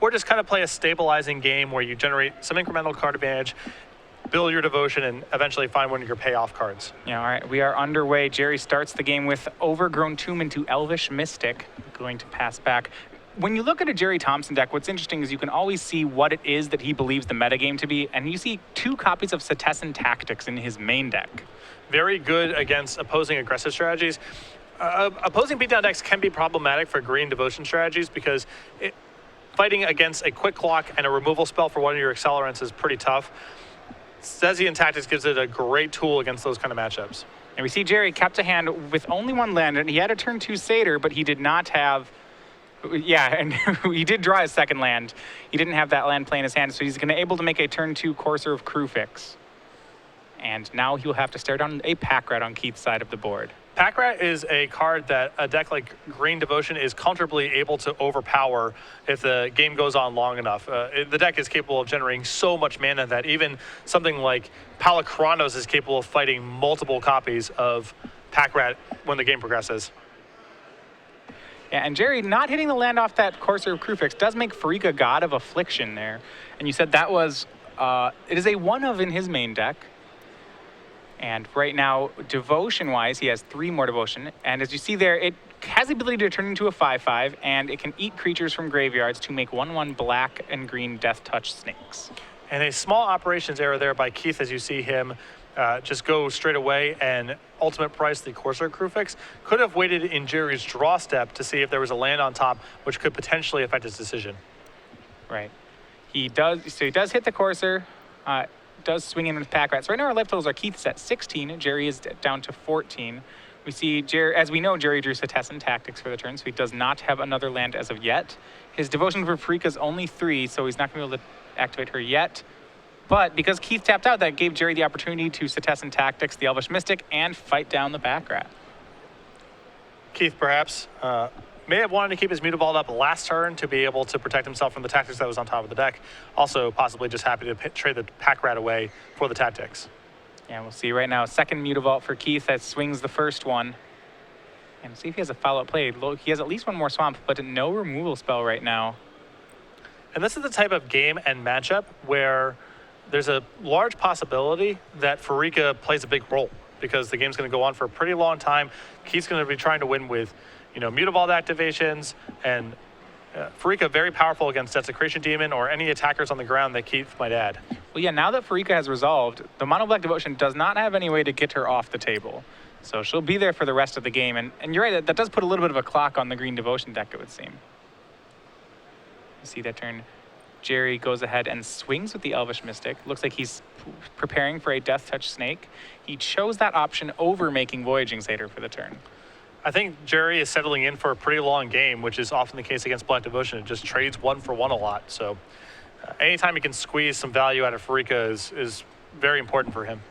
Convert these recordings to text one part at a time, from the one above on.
or just kind of play a stabilizing game where you generate some incremental card advantage, build your devotion, and eventually find one of your payoff cards. Yeah, all right, we are underway. Gerry starts the game with Overgrown Tomb into Elvish Mystic, going to pass back. When you look at a Gerry Thompson deck, what's interesting is you can always see what it is that he believes the metagame to be, and you see 2 copies of Setessan Tactics in his main deck. Very good against opposing aggressive strategies. Opposing beatdown decks can be problematic for green devotion strategies because fighting against a quick clock and a removal spell for one of your accelerants is pretty tough. Setessan Tactics gives it a great tool against those kind of matchups. And we see Gerry kept a hand with only 1 land, and he had a turn 2 Satyr, but he did not have... Yeah, and he did draw his second land. He didn't have that land play in his hand, so he's going to able to make a turn 2 Courser of Crewfix. And now he'll have to stare down a Pack Rat on Keith's side of the board. Pack Rat is a card that a deck like Green Devotion is comfortably able to overpower if the game goes on long enough. The deck is capable of generating so much mana that even something like Palikronos is capable of fighting multiple copies of Pack Rat when the game progresses. Yeah, and Gerry not hitting the land off that Courser of Crewfix does make Pharika God of Affliction there. And you said that was, it is a 1-of in his main deck. And right now, devotion-wise, he has 3 more devotion. And as you see there, it has the ability to turn into a 5/5, and it can eat creatures from graveyards to make 1/1 black and green Death Touch snakes. And a small operations error there by Keith as you see him just go straight away and ultimate price the Courser Crewfix. Could have waited in Gerry's draw step to see if there was a land on top, which could potentially affect his decision. Right. He does, so he does hit the Courser. Does swing in with Pack Rat. So right now our life totals are Keith's at 16, Gerry is down to 14. We see, Gerry, as we know, Gerry drew Setessan Tactics for the turn, so he does not have another land as of yet. His devotion for Pharika is only 3, so he's not going to be able to activate her yet. But because Keith tapped out, that gave Gerry the opportunity to Setessan Tactics, the Elvish Mystic, and fight down the Pack Rat. Keith perhaps may have wanted to keep his Mutavault up last turn to be able to protect himself from the tactics that was on top of the deck. Also, possibly just happy to trade the Pack Rat away for the tactics. Yeah, we'll see right now. Second Mutavault for Keith that swings the first one. And see if he has a follow-up play. He has at least 1 more Swamp, but no removal spell right now. And this is the type of game and matchup where there's a large possibility that Pharika plays a big role because the game's going to go on for a pretty long time. Keith's going to be trying to win with Mutavault activations, and Pharika very powerful against Desecration Demon or any attackers on the ground that Keith might add. Well, yeah, now that Pharika has resolved, the Mono Black Devotion does not have any way to get her off the table. So she'll be there for the rest of the game, and you're right, that does put a little bit of a clock on the Green Devotion deck, it would seem. You see that turn. Gerry goes ahead and swings with the Elvish Mystic. Looks like he's preparing for a Death Touch Snake. He chose that option over making Voyaging Satyr for the turn. I think Gerry is settling in for a pretty long game, which is often the case against Black Devotion. It just trades 1 for 1 a lot. So anytime he can squeeze some value out of Pharika is very important for him.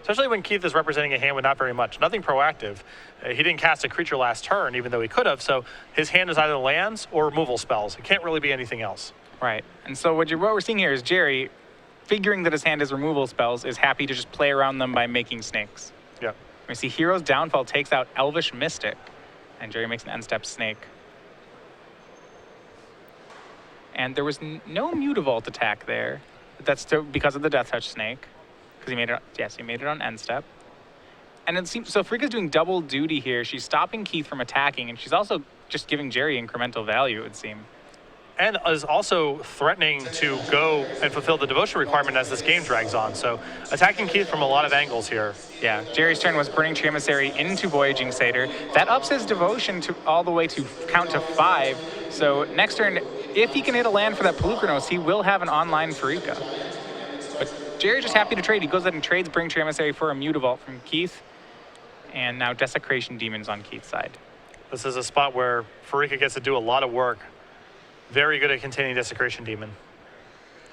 Especially when Keith is representing a hand with not very much. Nothing proactive. He didn't cast a creature last turn, even though he could have. So his hand is either lands or removal spells. It can't really be anything else. Right. And so what we're seeing here is Gerry, figuring that his hand is removal spells, is happy to just play around them by making snakes. Yeah. We see Hero's Downfall takes out Elvish Mystic, and Gerry makes an end-step snake. And there was no Mutavault attack there. That's still because of the Death Touch Snake. Because he made it, yes, he made it on end step. And it seems, so Pharika's doing double duty here. She's stopping Keith from attacking, and she's also just giving Gerry incremental value, it would seem. And is also threatening to go and fulfill the devotion requirement as this game drags on. So attacking Keith from a lot of angles here. Yeah, Gerry's turn was Burning Tree Emissary into Voyaging Satyr. That ups his devotion to all the way to count to 5. So next turn, if he can hit a land for that Palukranos, he will have an online Pharika. But Gerry's just happy to trade. He goes ahead and trades Burning Tree Emissary for a Mutavault from Keith. And now Desecration Demon's on Keith's side. This is a spot where Pharika gets to do a lot of work. Very good at containing Desecration Demon.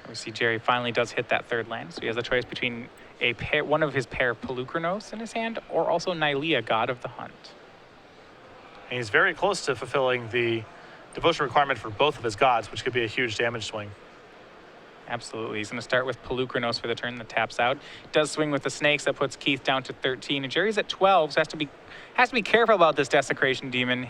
We see Gerry finally does hit that third land, so he has a choice between one of his pair Palukranos in his hand, or also Nylea, God of the Hunt. And he's very close to fulfilling the devotion requirement for both of his gods, which could be a huge damage swing. Absolutely. He's going to start with Palukranos for the turn that taps out. Does swing with the snakes, that puts Keith down to 13. And Gerry's at 12, so has to be careful about this Desecration Demon.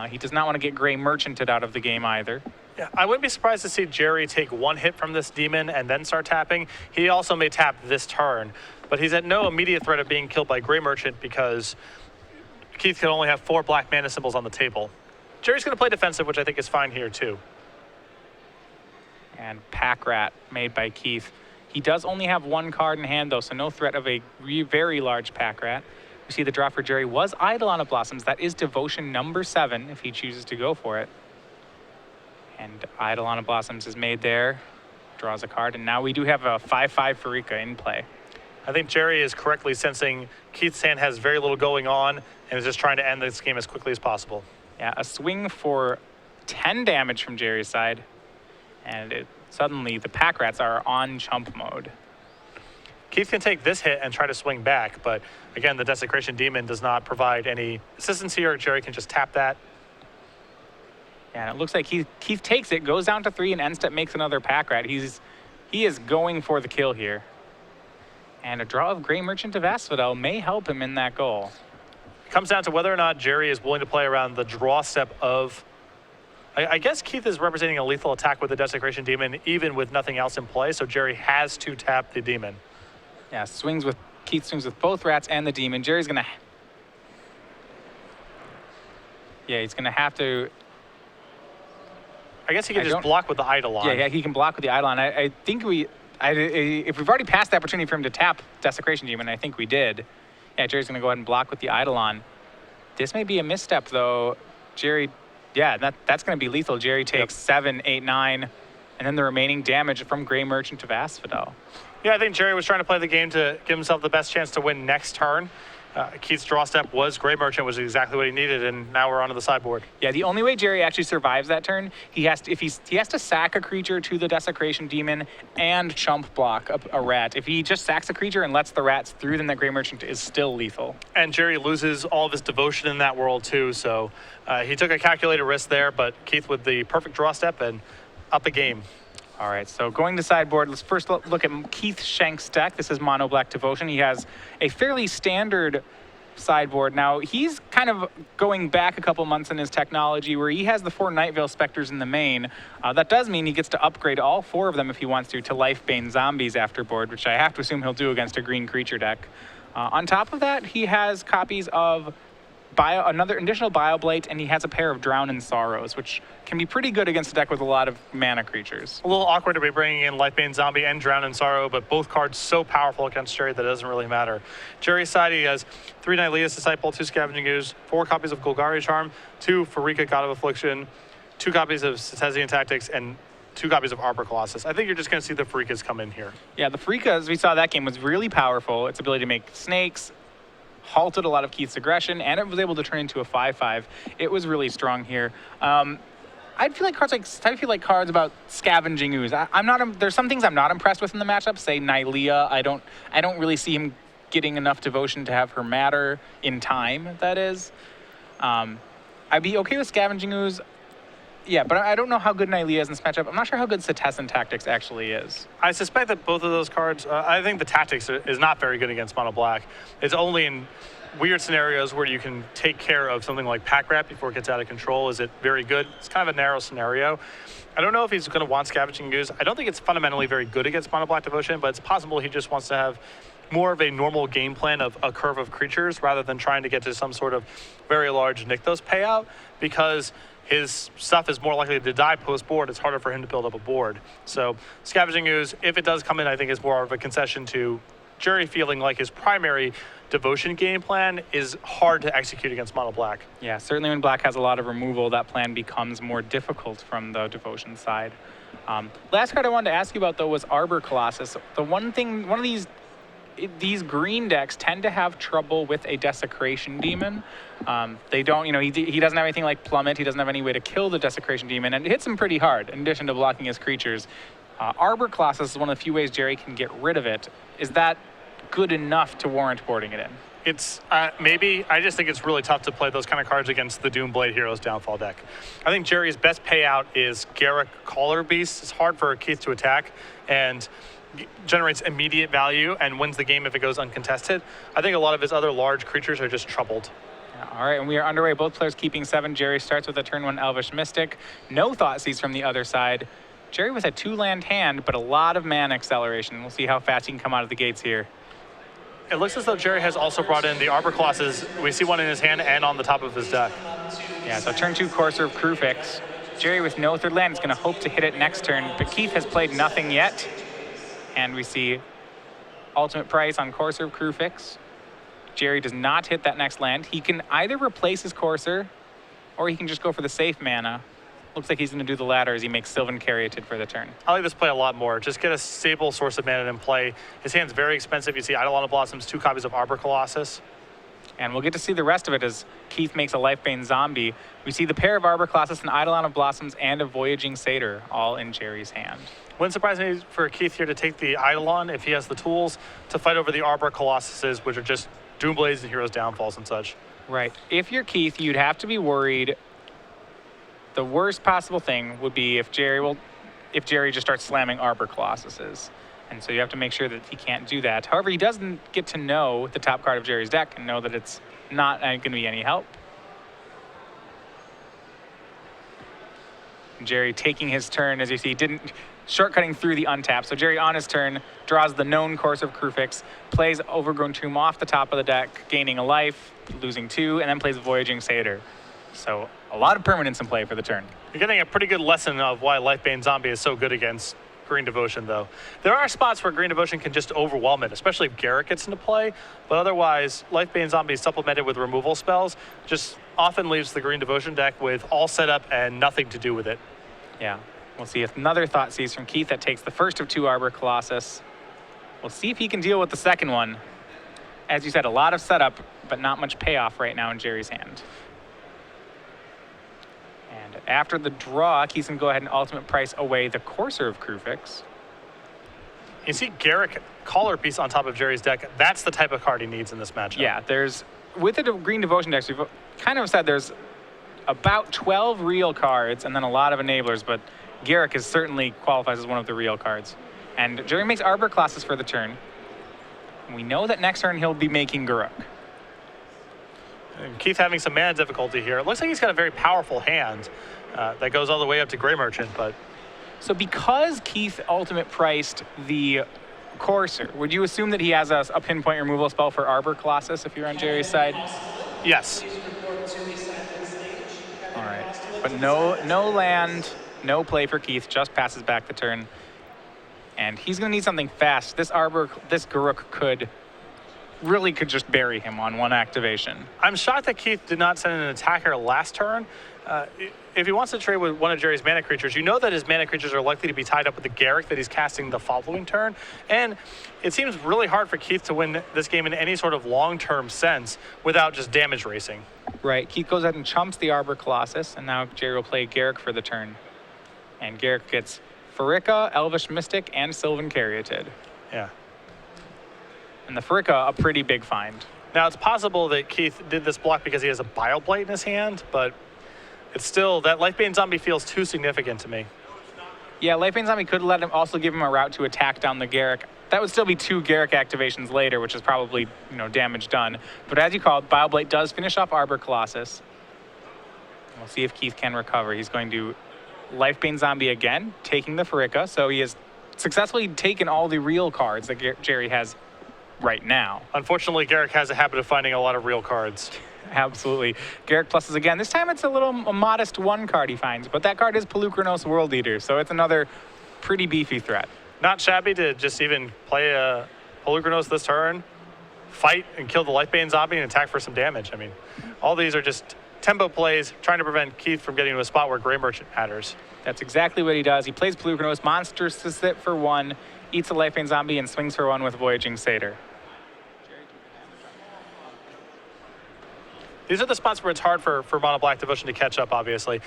He does not want to get Gray Merchanted out of the game either. Yeah, I wouldn't be surprised to see Gerry take one hit from this demon and then start tapping. He also may tap this turn, but he's at no immediate threat of being killed by Gray Merchant because Keith can only have 4 black mana symbols on the table. Jerry's going to play defensive, which I think is fine here too. And Pack Rat made by Keith. He does only have 1 card in hand though, so no threat of a very large Pack Rat. We see the draw for Gerry was Eidolon of Blossoms. That is devotion number 7 if he chooses to go for it. And Eidolon of Blossoms is made there, draws a card, and now we do have a 5/5 Pharika in play. I think Gerry is correctly sensing Keith's hand has very little going on and is just trying to end this game as quickly as possible. Yeah, a swing for 10 damage from Gerry's side, and suddenly the Pack Rats are on chump mode. Keith can take this hit and try to swing back, but again, the Desecration Demon does not provide any assistance here. Gerry can just tap that. And it looks like Keith takes it, goes down to 3, and end step makes another Pack Rat. He is going for the kill here. And a draw of Gray Merchant of Asphodel may help him in that goal. It comes down to whether or not Gerry is willing to play around the draw step of... I guess Keith is representing a lethal attack with the Desecration Demon, even with nothing else in play, so Gerry has to tap the Demon. Yeah, Keith swings with both Rats and the Demon. Jerry's going to... Yeah, he's going to have to... I guess he can just block with the Eidolon. Yeah, he can block with the Eidolon. I think if we've already passed the opportunity for him to tap Desecration Demon, I think we did. Yeah, Jerry's going to go ahead and block with the Eidolon. This may be a misstep, though. Gerry, yeah, that's going to be lethal. Gerry takes 7, 8, 9, and then the remaining damage from Gray Merchant of Asphodel. Yeah, I think Gerry was trying to play the game to give himself the best chance to win next turn. Keith's draw step was Gray Merchant, was exactly what he needed, and now we're onto the sideboard. Yeah, the only way Gerry actually survives that turn, he has to sack a creature to the Desecration Demon and chump block a rat. If he just sacks a creature and lets the rats through, then that Gray Merchant is still lethal. And Gerry loses all of his devotion in that world too, so he took a calculated risk there, but Keith with the perfect draw step and up a game. All right, so going to sideboard, let's first look at Keith Schenck's deck. This is Mono Black Devotion. He has a fairly standard sideboard. Now, he's kind of going back a couple months in his technology where he has the 4 Nightveil Specters in the main. That does mean he gets to upgrade all 4 of them if he wants to Lifebane Zombies after board, which I have to assume he'll do against a green creature deck. On top of that, he has copies of another additional Bioblight, and he has a pair of Drown in Sorrows, which can be pretty good against a deck with a lot of mana creatures. A little awkward to be bringing in Lifebane Zombie and Drown in Sorrow, but both cards so powerful against Gerry that it doesn't really matter. Gerry's side, he has 3 Nylea's Disciple, 2 Scavenging Ooze, 4 copies of Golgari Charm, 2 Pharika God of Affliction, 2 copies of Cetesian Tactics, and 2 copies of Arbor Colossus. I think you're just going to see the Pharikas come in here. Yeah, the Pharika, as we saw that game, was really powerful. Its ability to make snakes, halted a lot of Keith's aggression, and it was able to turn into a 5/5. It was really strong here. I feel like cards about Scavenging Ooze. There's some things I'm not impressed with in the matchup. Say Nylea, I don't really see him getting enough devotion to have her matter in time. That is, I'd be okay with Scavenging Ooze. Yeah, but I don't know how good Nylea is in this matchup. I'm not sure how good Cetesian Tactics actually is. I suspect that both of those cards, I think the Tactics is not very good against Mono Black. It's only in weird scenarios where you can take care of something like Pack Rat before it gets out of control. Is it very good? It's kind of a narrow scenario. I don't know if he's going to want Scavenging Ooze. I don't think it's fundamentally very good against Mono Black Devotion, but it's possible he just wants to have more of a normal game plan of a curve of creatures rather than trying to get to some sort of very large Nykthos payout, because his stuff is more likely to die post-board. It's harder for him to build up a board. So Scavenging Ooze, if it does come in, I think is more of a concession to Gerry feeling like his primary devotion game plan is hard to execute against Mono Black. Yeah, certainly when Black has a lot of removal, that plan becomes more difficult from the devotion side. Last card I wanted to ask you about, though, was Arbor Colossus. One of these green decks tend to have trouble with a Desecration Demon. They don't, he doesn't have anything like Plummet. He doesn't have any way to kill the Desecration Demon, and it hits him pretty hard in addition to blocking his creatures. Arbor Colossus is one of the few ways Gerry can get rid of it. Is that good enough to warrant boarding it in? It's maybe. I just think it's really tough to play those kind of cards against the Doomblade Heroes Downfall deck. I think Gerry's best payout is Garruk Caller Beast. It's hard for Keith to attack and generates immediate value and wins the game if it goes uncontested. I think a lot of his other large creatures are just troubled. All right, and we are underway. Both players keeping 7. Gerry starts with a turn 1 Elvish Mystic. No Thoughtseize from the other side. Gerry with a 2-land hand, but a lot of mana acceleration. We'll see how fast he can come out of the gates here. It looks as though Gerry has also brought in the Arbor Colossus. We see one in his hand and on the top of his deck. Yeah, so turn 2 Courser of Krufix. Gerry with no 3rd land is going to hope to hit it next turn, but Keith has played nothing yet. And we see ultimate price on Courser of Krufix. Gerry does not hit that next land. He can either replace his Courser, or he can just go for the safe mana. Looks like he's going to do the latter as he makes Sylvan Caryatid for the turn. I like this play a lot more. Just get a stable source of mana in play. His hand's very expensive. You see Eidolon Blossoms, 2 copies of Arbor Colossus. And we'll get to see the rest of it as Keith makes a Lifebane Zombie. We see the pair of Arbor Colossus, an Eidolon of Blossoms, and a Voyaging Satyr, all in Gerry's hand. Wouldn't surprise me for Keith here to take the Eidolon if he has the tools to fight over the Arbor Colossuses, which are just Doomblades and Heroes Downfalls and such. Right. If you're Keith, you'd have to be worried. The worst possible thing would be if Gerry just starts slamming Arbor Colossuses. And so you have to make sure that he can't do that. However, he doesn't get to know the top card of Gerry's deck and know that it's not going to be any help. Gerry taking his turn, as you see, shortcutting through the untap. So Gerry on his turn draws the known Course of Krufix, plays Overgrown Tomb off the top of the deck, gaining a life, losing 2, and then plays Voyaging Satyr. So a lot of permanence in play for the turn. You're getting a pretty good lesson of why Lifebane Zombie is so good against Green Devotion, though. There are spots where Green Devotion can just overwhelm it, especially if Garrett gets into play, but otherwise, Lifebane Zombie supplemented with removal spells just often leaves the Green Devotion deck with all set up and nothing to do with it. Yeah. We'll see another Thoughtseize from Keith that takes the first of 2 Arbor Colossus. We'll see if he can deal with the second one. As you said, a lot of setup, but not much payoff right now in Gerry's hand. And after the draw, Keith can go ahead and ultimate price away the Courser of Krufix. You see Garrick Collar Piece on top of Gerry's deck. That's the type of card he needs in this matchup. Yeah, with the Green Devotion decks, we've kind of said there's about 12 real cards and then a lot of enablers, but Garrick is certainly qualifies as one of the real cards. And Gerry makes Arbor Colossus for the turn. We know that next turn he'll be making Garruk. And Keith having some mana difficulty here. It looks like he's got a very powerful hand that goes all the way up to Grey Merchant, but... So because Keith ultimate priced the Courser, would you assume that he has a pinpoint removal spell for Arbor Colossus if you're on Gerry's side? Yes. All right. But no land, no play for Keith, just passes back the turn. And he's going to need something fast. This Garruk could just bury him on one activation. I'm shocked that Keith did not send an attacker last turn. If he wants to trade with one of Gerry's mana creatures, you know that his mana creatures are likely to be tied up with the Garrick that he's casting the following turn. And it seems really hard for Keith to win this game in any sort of long-term sense without just damage racing. Right. Keith goes ahead and chumps the Arbor Colossus, and now Gerry will play Garrick for the turn. And Garrick gets Pharika, Elvish Mystic, and Sylvan Caryatid. Yeah. And the Pharika, a pretty big find. Now, it's possible that Keith did this block because he has a Bile-Blight in his hand, but it's still, that Lifebane Zombie feels too significant to me. Yeah, Lifebane Zombie could let him also give him a route to attack down the Garrick. That would still be 2 Garrick activations later, which is probably, damage done. But as you called, Bile-Blight does finish off Arbor Colossus. We'll see if Keith can recover. He's going to Lifebane Zombie again, taking the Pharika. So he has successfully taken all the real cards that Gerry has right now. Unfortunately, Garrick has a habit of finding a lot of real cards. Absolutely. Garrick pluses again. This time it's a modest 1 card he finds, but that card is Polukranos World Eater, so it's another pretty beefy threat. Not shabby to just even play a Polukranos this turn, fight and kill the Lifebane Zombie and attack for some damage. I mean, all these are just tempo plays trying to prevent Keith from getting to a spot where Grey Merchant matters. That's exactly what he does. He plays Polukranos, monsters to sit for 1, eats a Lifebane Zombie, and swings for 1 with Voyaging Satyr. These are the spots where it's hard for Mono Black Devotion to catch up, obviously.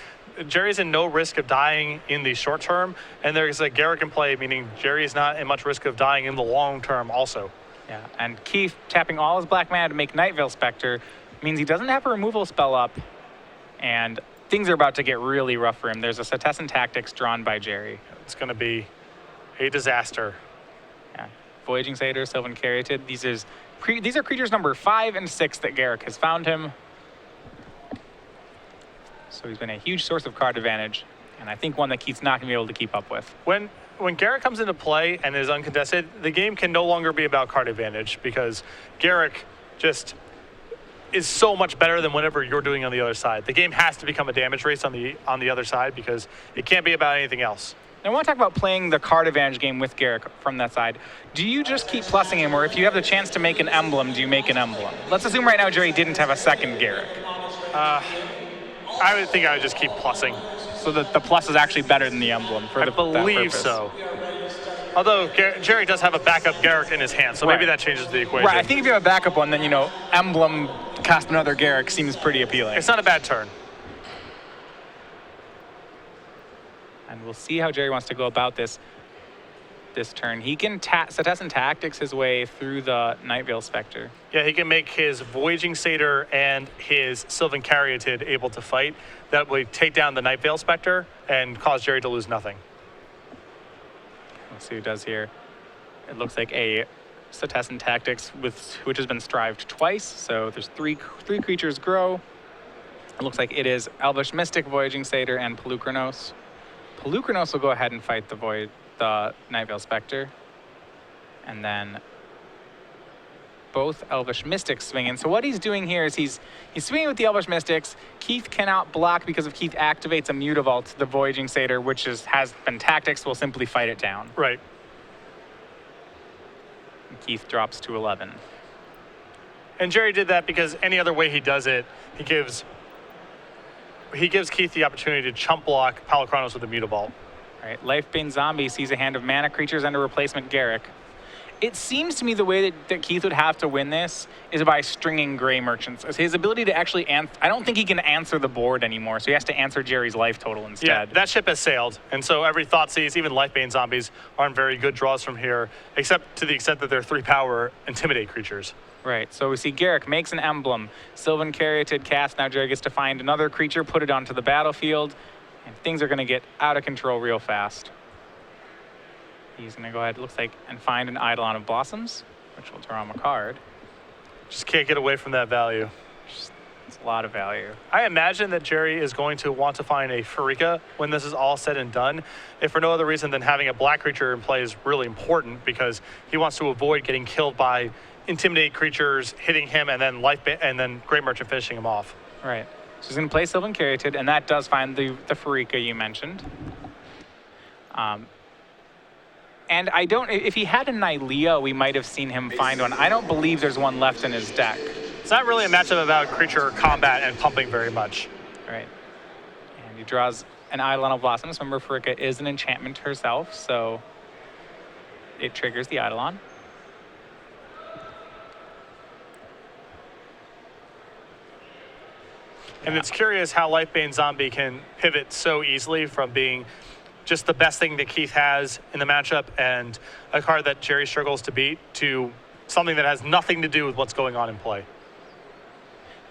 Gerry's in no risk of dying in the short term, and there's a Garrick in play, meaning Gerry's not in much risk of dying in the long term also. Yeah, and Keith tapping all his black mana to make Night Veil Spectre means he doesn't have a removal spell up, and things are about to get really rough for him. There's a Setessan Tactics drawn by Gerry. It's going to be a disaster. Yeah, Voyaging Satyr, Sylvan Caryatid. These are creatures number 5 and 6 that Garrick has found him. So he's been a huge source of card advantage, and I think one that Keith's not going to be able to keep up with. When Garrick comes into play and is uncontested, the game can no longer be about card advantage because Garrick just is so much better than whatever you're doing on the other side. The game has to become a damage race on the other side because it can't be about anything else. I want to talk about playing the card advantage game with Garrick from that side. Do you just keep plussing him, or if you have the chance to make an emblem, do you make an emblem? Let's assume right now Gerry didn't have a second Garrick. I would think I would just keep plussing. So that the plus is actually better than the emblem for I that believe purpose. so. Although Gerry does have a backup Garrick in his hand, so maybe that changes the equation. Right, I think if you have a backup one, then, emblem cast another Garrick seems pretty appealing. It's not a bad turn. And we'll see how Gerry wants to go about this turn. He can Setessan Tactics his way through the Nightvale Spectre. Yeah, he can make his Voyaging Satyr and his Sylvan Caryatid able to fight. That would take down the Nightvale Spectre and cause Gerry to lose nothing. Let's see who does here. It looks like a Setessan Tactics which has been strived twice. So there's three creatures grow. It looks like it is Elvish Mystic, Voyaging Satyr, and Pelucranos. Pelucranos will go ahead and fight the Nightvale Spectre. And then both Elvish Mystics swing in. So what he's doing here is he's swinging with the Elvish Mystics. Keith cannot block because if Keith activates a Mutavault, the Voyaging Satyr, which has been Tactics, will simply fight it down. Right. And Keith drops to 11. And Gerry did that because any other way he does it, he gives Keith the opportunity to chump block Pelucranos with a Mutavault. All right, Lifebane Zombie sees a hand of mana creatures and a replacement Garrick. It seems to me the way that Keith would have to win this is by stringing Gray Merchants. His ability to actually I don't think he can answer the board anymore, so he has to answer Gerry's life total instead. Yeah, that ship has sailed, and so every Thoughtseize, even Lifebane Zombies, aren't very good draws from here, except to the extent that they're 3-power Intimidate creatures. Right, so we see Garrick makes an emblem. Sylvan Caryatid cast. Now Gerry gets to find another creature, put it onto the battlefield, and things are going to get out of control real fast. He's going to go ahead, it looks like, and find an Eidolon of Blossoms, which will draw him a card. Just can't get away from that value. It's a lot of value. I imagine that Gerry is going to want to find a Pharika when this is all said and done, if for no other reason than having a black creature in play is really important because he wants to avoid getting killed by Intimidate creatures, hitting him, and then Great Merchant finishing him off. Right. So he's going to play Sylvan Caryatid, and that does find the Pharika you mentioned. And if he had a Nylea, we might have seen him find one. I don't believe there's one left in his deck. It's not really a matchup about creature combat and pumping very much. Right. And he draws an Eidolon of Blossoms. Remember, Pharika is an enchantment herself, so it triggers the Eidolon. And it's curious how Lifebane Zombie can pivot so easily from being just the best thing that Keith has in the matchup and a card that Gerry struggles to beat to something that has nothing to do with what's going on in play.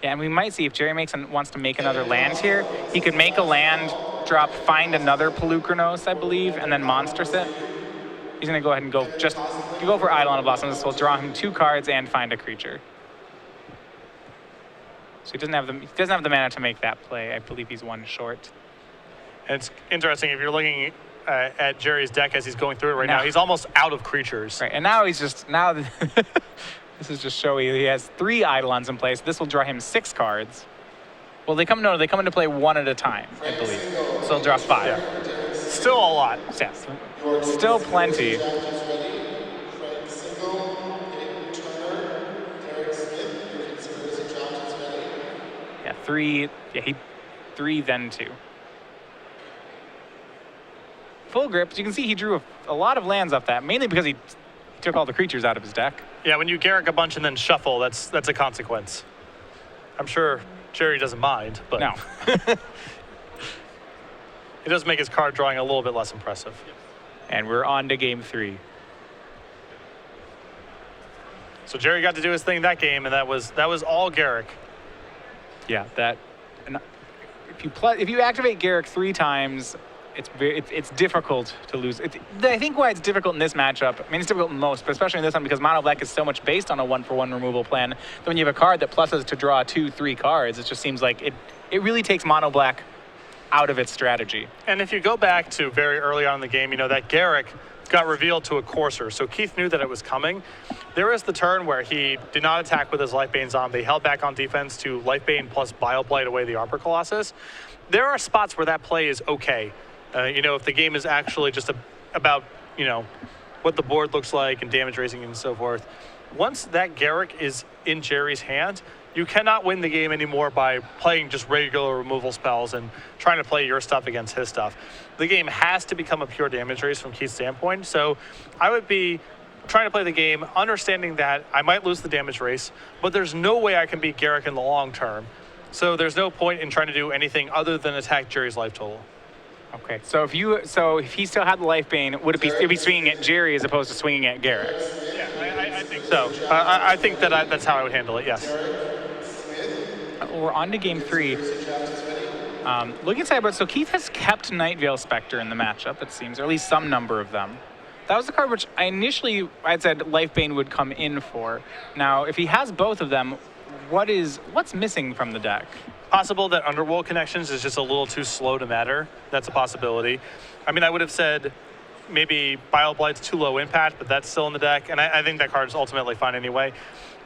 Yeah, and we might see if Gerry wants to make another land here, he could make a land, drop, find another Pelucranos, I believe, and then monsters it. He's going to go ahead and go for Eidolon of Blossoms. This will draw him 2 cards and find a creature. So he doesn't have the mana to make that play. I believe he's 1 short. And it's interesting, if you're looking at Gerry's deck as he's going through it now, he's almost out of creatures. Right, and now this is just showy. He has 3 Eidolons in place. This will draw him 6 cards. Well, they come into play 1 at a time, I believe. So he'll draw 5. Yeah. Still a lot. Yes, still plenty. Yeah, 3. Yeah, 3 then 2. Full grip. You can see he drew a lot of lands off that, mainly because he took all the creatures out of his deck. Yeah, when you Garrick a bunch and then shuffle, that's a consequence. I'm sure Gerry doesn't mind, but No. it does make his card drawing a little bit less impressive. And we're on to game 3. So Gerry got to do his thing that game, and that was all Garrick. Yeah, if you activate Garrick 3 times, it's difficult to lose. I think why it's difficult in this matchup, I mean, it's difficult most, but especially in this one because mono black is so much based on a 1-for-1 removal plan, that when you have a card that pluses to draw 2-3 cards, it just seems like it really takes mono black out of its strategy. And if you go back to very early on in the game, that Garrick got revealed to a Courser, so Keith knew that it was coming. There was the turn where he did not attack with his Lifebane Zombie, held back on defense to Lifebane plus Bioblight away the Arbor Colossus. There are spots where that play is okay. If the game is actually just about, what the board looks like and damage raising and so forth. Once that Garrick is in Gerry's hand, you cannot win the game anymore by playing just regular removal spells and trying to play your stuff against his stuff. The game has to become a pure damage race from Keith's standpoint. So I would be trying to play the game, understanding that I might lose the damage race, but there's no way I can beat Garrick in the long term. So there's no point in trying to do anything other than attack Gerry's life total. Okay, so if he still had the Lifebane, it'd be swinging at Gerry as opposed to swinging at Garrick? Yeah, I think so. I think that's how I would handle it, yes. We're on to game 3. Looking at Sideboard, so Keith has kept Night Veil Spectre in the matchup, it seems, or at least some number of them. That was the card which I'd said Lifebane would come in for. Now, if he has both of them, what's missing from the deck? Possible that Underworld Connections is just a little too slow to matter. That's a possibility. I mean, I would have said maybe Bioblight's too low impact, but that's still in the deck, and I think that card's ultimately fine anyway.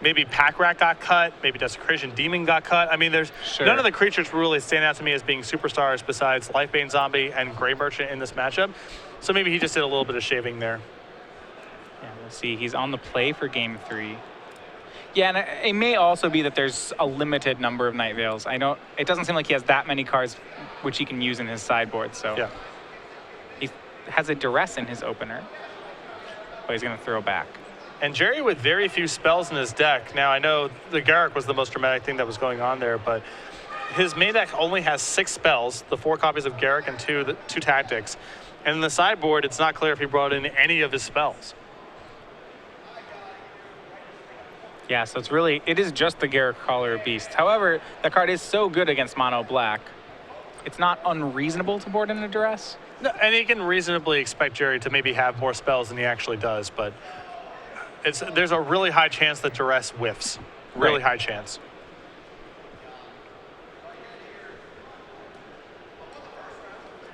Maybe Pack Rat got cut, maybe Desecration Demon got cut. I mean, there's none of the creatures really stand out to me as being superstars besides Lifebane Zombie and Grey Merchant in this matchup. So maybe he just did a little bit of shaving there. Yeah, we'll see. He's on the play for game 3. Yeah, and it may also be that there's a limited number of Night Veils. I know it doesn't seem like he has that many cards which he can use in his sideboard, so yeah. He has a Duress in his opener, but he's going to throw back. And Gerry with very few spells in his deck. Now, I know the Garrick was the most dramatic thing that was going on there, but his main deck only has 6 spells, the 4 copies of Garrick and 2 tactics. And in the sideboard, it's not clear if he brought in any of his spells. Yeah, so it is just the Garrick Caller Beast. However, that card is so good against mono black, it's not unreasonable to board in a Duress. No, and he can reasonably expect Gerry to maybe have more spells than he actually does, but there's a really high chance that Duress whiffs. Really high chance.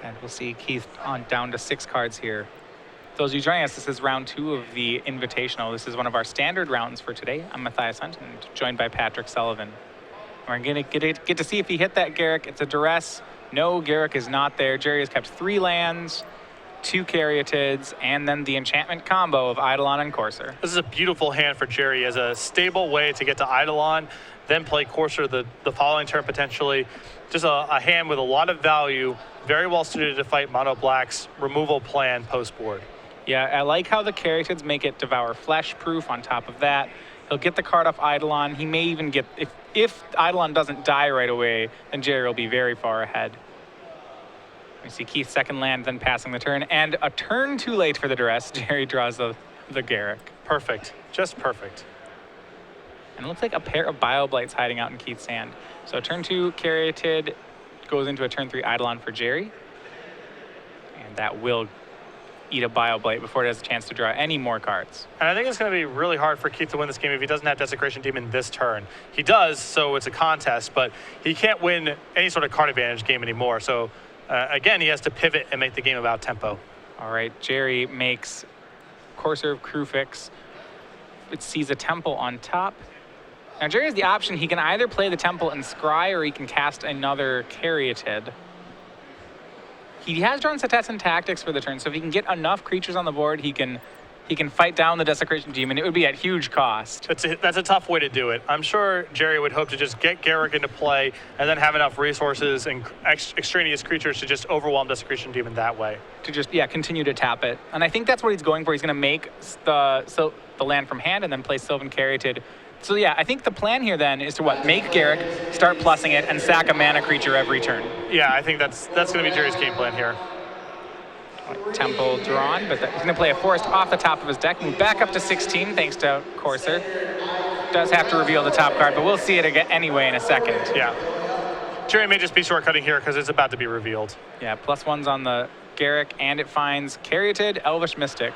And we'll see Keith down to 6 cards here. Those of you joining us, this is round 2 of the Invitational. This is one of our standard rounds for today. I'm Matthias Hunt, and joined by Patrick Sullivan. We're going to get to see if he hit that Garrick. It's a Duress. No, Garrick is not there. Gerry has kept 3 lands, 2 Caryatids, and then the enchantment combo of Eidolon and Courser. This is a beautiful hand for Gerry as a stable way to get to Eidolon, then play Courser the following turn potentially. Just a hand with a lot of value, very well suited to fight Mono Black's removal plan post-board. Yeah, I like how the Caryatids make it Devour Flesh proof on top of that. He'll get the card off Eidolon. He may even get, if Eidolon doesn't die right away, then Gerry will be very far ahead. We see Keith's second land, then passing the turn, and a turn too late for the Duress. Gerry draws the Garrick. Perfect, just perfect. And it looks like a pair of Bioblights hiding out in Keith's hand. So turn 2 Caryatid goes into a turn 3 Eidolon for Gerry. And that will eat a Bioblight before it has a chance to draw any more cards. And I think it's going to be really hard for Keith to win this game if he doesn't have Desecration Demon this turn. He does, so it's a contest, but he can't win any sort of card advantage game anymore. So again, he has to pivot and make the game about tempo. All right, Gerry makes Courser of Crufix. It sees a Temple on top. Now Gerry has the option, he can either play the Temple and Scry, or he can cast another Caryatid. He has drawn Setessan Tactics for the turn, so if he can get enough creatures on the board, he can fight down the Desecration Demon. It would be at huge cost. That's a tough way to do it. I'm sure Gerry would hope to just get Garrick into play and then have enough resources and extraneous creatures to just overwhelm Desecration Demon that way. To just, continue to tap it. And I think that's what he's going for. He's going to make the land from hand and then play Sylvan Caryatid. So yeah, I think the plan here then is to make Garrick, start plussing it, and sack a mana creature every turn. Yeah, I think that's going to be Gerry's game plan here. Temple drawn, but he's going to play a forest off the top of his deck, move back up to 16 thanks to Courser. Does have to reveal the top card, but we'll see it again anyway in a second. Yeah. Gerry may just be shortcutting here because it's about to be revealed. Yeah, +1's on the Garrick, and it finds Caryatid, Elvish Mystic.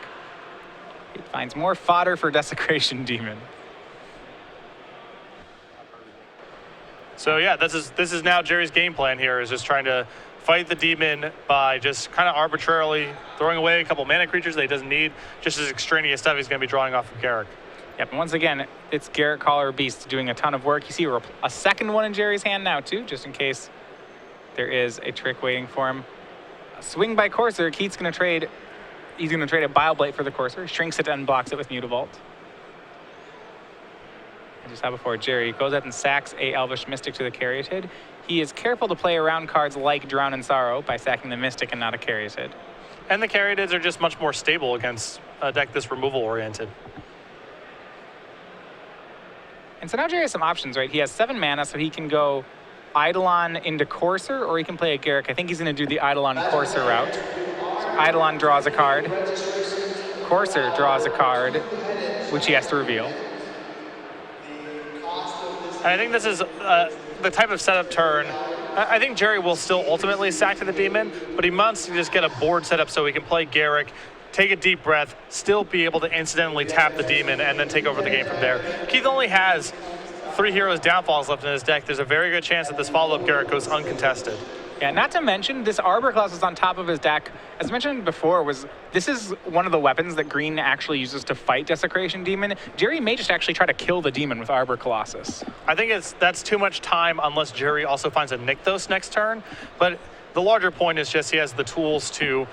It finds more fodder for Desecration Demon. So yeah, this is now Gerry's game plan here, is just trying to fight the demon by just kind of arbitrarily throwing away a couple mana creatures that he doesn't need. Just as extraneous stuff he's going to be drawing off of Garrick. Yep, and once again, it's Garrick Caller Beast doing a ton of work. You see a second one in Gerry's hand now too, just in case there is a trick waiting for him. A swing by Courser. Keith's going to trade. He's going to trade a Bioblade for the Courser. Shrinks it and unblocks it with Mutavault. I just saw before, Gerry goes ahead and sacks a Elvish Mystic to the Caryatid. He is careful to play around cards like Drown in Sorrow by sacking the Mystic and not a Caryatid. And the Caryatids are just much more stable against a deck that's removal oriented. And so now Gerry has some options, right? He has 7 mana, so he can go Eidolon into Courser, or he can play a Garrick. I think he's going to do the Eidolon Courser route. So Eidolon draws a card. Courser draws a card, which he has to reveal. And I think this is the type of setup turn. I think Gerry will still ultimately sack to the demon, but he wants to just get a board set up so he can play Garrick, take a deep breath, still be able to incidentally tap the demon, and then take over the game from there. Keith only has 3 Heroes Downfalls left in his deck. There's a very good chance that this follow-up Garrick goes uncontested. Yeah, not to mention, this Arbor Colossus on top of his deck, as mentioned before, this is one of the weapons that green actually uses to fight Desecration Demon. Gerry may just actually try to kill the demon with Arbor Colossus. I think that's too much time unless Gerry also finds a Nykthos next turn. But the larger point is just he has the tools to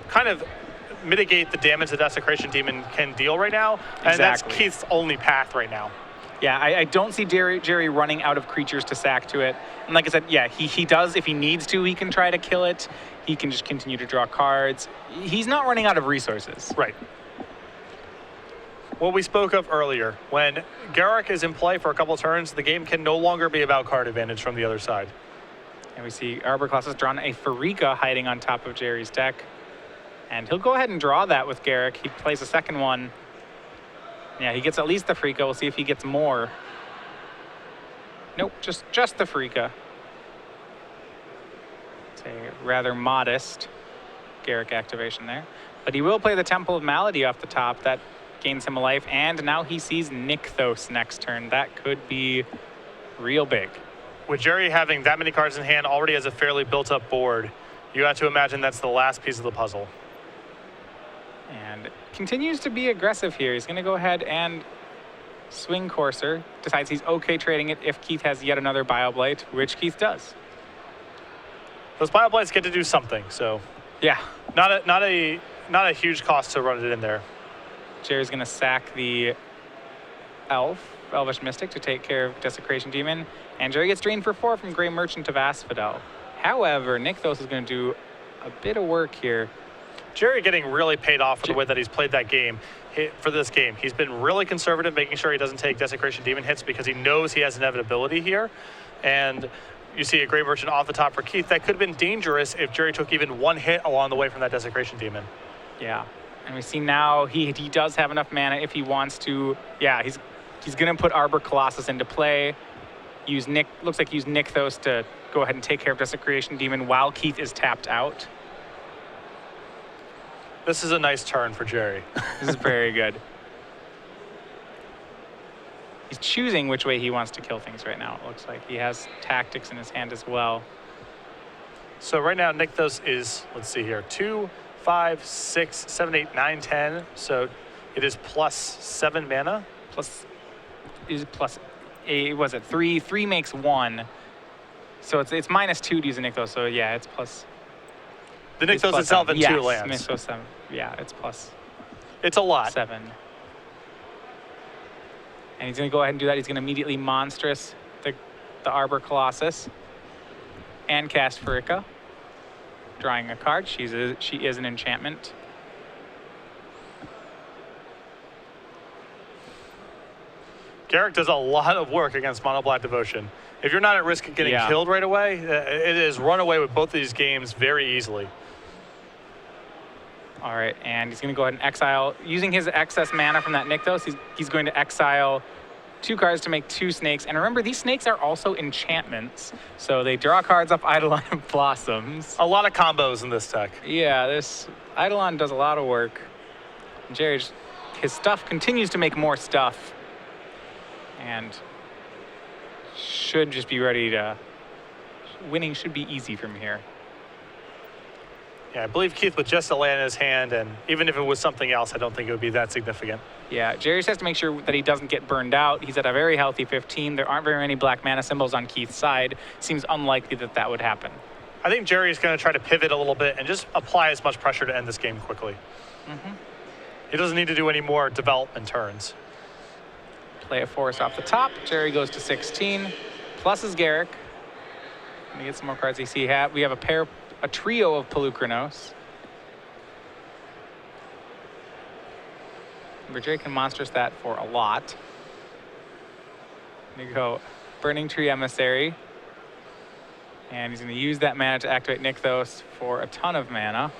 kind of mitigate the damage the Desecration Demon can deal right now. And that's Keith's only path right now. Yeah, I don't see Gerry running out of creatures to sack to it. And like I said, yeah, he does, if he needs to, he can try to kill it. He can just continue to draw cards. He's not running out of resources. Right. What we spoke of earlier, when Garrick is in play for a couple turns, the game can no longer be about card advantage from the other side. And we see Arbor Colossus drawn a Pharika hiding on top of Gerry's deck. And he'll go ahead and draw that with Garrick. He plays a second one. Yeah, he gets at least the Pharika. We'll see if he gets more. Nope, just the Pharika. It's a rather modest Garrick activation there. But he will play the Temple of Malady off the top. That gains him a life. And now he sees Nykthos next turn. That could be real big. With Gerry having that many cards in hand, already has a fairly built-up board, you have to imagine that's the last piece of the puzzle. And continues to be aggressive here. He's going to go ahead and swing Courser. Decides he's okay trading it if Keith has yet another Bioblade, which Keith does. Those Bioblades get to do something, so yeah, not a huge cost to run it in there. Gerry's going to sack the Elvish Mystic to take care of Desecration Demon, and Gerry gets drained for 4 from Grey Merchant of Asphodel. However, Nykthos is going to do a bit of work here. Gerry getting really paid off for the way that he's played that game. For this game, he's been really conservative, making sure he doesn't take Desecration Demon hits because he knows he has inevitability here. And you see a Grey Merchant off the top for Keith. That could have been dangerous if Gerry took even 1 hit along the way from that Desecration Demon. Yeah, and we see now he does have enough mana if he wants to. Yeah, he's going to put Arbor Colossus into play. Looks like use Nykthos to go ahead and take care of Desecration Demon while Keith is tapped out. This is a nice turn for Gerry. This is very good. He's choosing which way he wants to kill things right now. It looks like he has tactics in his hand as well. So right now, Nykthos is, let's see here, 2, 5, 6, 7, 8, 9, 10. So it is plus 7 mana. Was it 3? 3 makes 1. So it's -2 to use a Nykthos. So yeah, it's plus. The Nykthos itself in 2 lands. Nykthos 7. Yeah, it's plus. It's a lot. 7. And he's going to go ahead and do that. He's going to immediately Monstrous the Arbor Colossus and cast Pharika. Drawing a card. She is an enchantment. Garrick does a lot of work against Mono Black Devotion. If you're not at risk of getting killed right away, it is run away with both of these games very easily. All right, and he's going to go ahead and exile. Using his excess mana from that Nykthos, he's going to exile 2 cards to make 2 snakes. And remember, these snakes are also enchantments. So they draw cards off Eidolon and Blossoms. A lot of combos in this deck. Yeah, this Eidolon does a lot of work. Gerry, his stuff continues to make more stuff. And should just be ready to... Winning should be easy from here. Yeah, I believe Keith with just a land in his hand, and even if it was something else, I don't think it would be that significant. Yeah, Gerry just has to make sure that he doesn't get burned out. He's at a very healthy 15. There aren't very many black mana symbols on Keith's side. Seems unlikely that that would happen. I think Gerry is going to try to pivot a little bit and just apply as much pressure to end this game quickly. He doesn't need to do any more development turns. Play a forest off the top. Gerry goes to 16. Plus his Garrick. Let me get some more cards. We have a trio of Pelucranos. Gerry can monstrous that for a lot. There you go. Burning Tree Emissary. And he's going to use that mana to activate Nykthos for a ton of mana.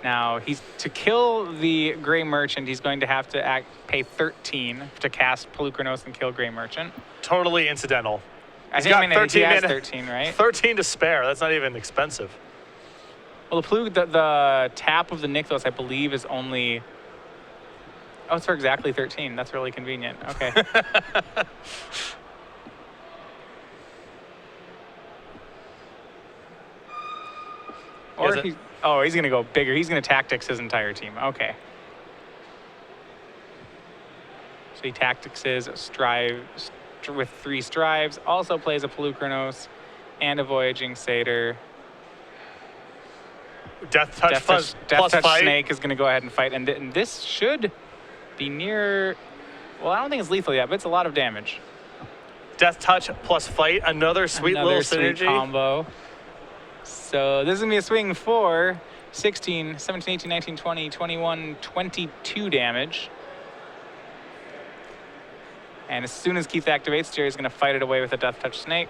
Now, to kill the Gray Merchant, he's going to have to pay 13 to cast Pelucranos and kill Gray Merchant. Totally incidental. I think he has 13, right? 13 to spare. That's not even expensive. Well, the tap of the Nykthos, I believe, is only... Oh, it's for exactly 13. That's really convenient. Okay. Or he's going to go bigger. He's going to tactics his entire team. Okay. So he tactics his with 3 strives. Also plays a Pelucranos and a Voyaging Satyr. Death Touch plus fight. Snake is going to go ahead and fight. And this should be near... Well, I don't think it's lethal yet, but it's a lot of damage. Death Touch plus fight. Another sweet little synergy. Sweet combo. So this is going to be a swing for 16, 17, 18, 19, 20, 21, 22 damage. And as soon as Keith activates, Gerry's going to fight it away with a Death Touch Snake.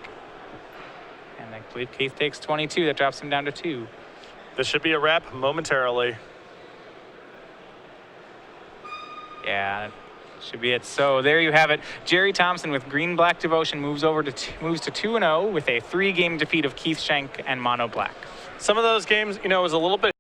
And I believe Keith takes 22. That drops him down to 2. This should be a wrap momentarily. Yeah, should be it. So there you have it. Gerry Thompson with Green-Black Devotion moves to 2-0 with a 3-game defeat of Keith Schenck and Mono Black. Some of those games, was a little bit